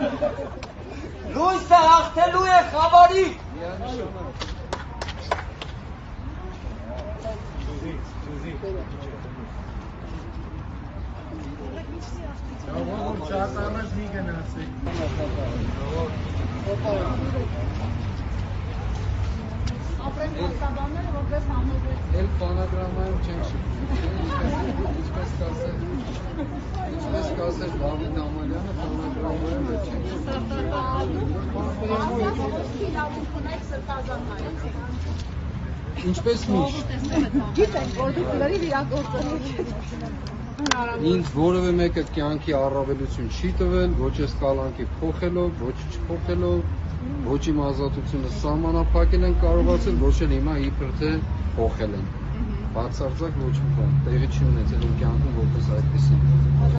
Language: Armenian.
Լույսը հաղթելու է խավարի։ Ապրեն կոստաբանները, որպես համոզվեց։ Էլ բանագրամայում չենք շփվում, ինչպես կասեր Դավիթ Ամալյանը, բանագրամայում չենք շփվում։ Ինչպես միշտ։ Գիտենք, որ դուք լրիվ իրագործողի Ինձ որևէ մեկը կյանքի առավելություն չի տվել, ոչ այս կալանքի փոխելով, ոչ չփոխելով, ոչ իմ ազատությունը սահմանափակել են կարողացել, ոչ էլ հիմա իբր թե փոխել են։ Բացարձակ ոչ մի բան, տեղի չի ունեցել իմ կյանքում որպես այդպեսին։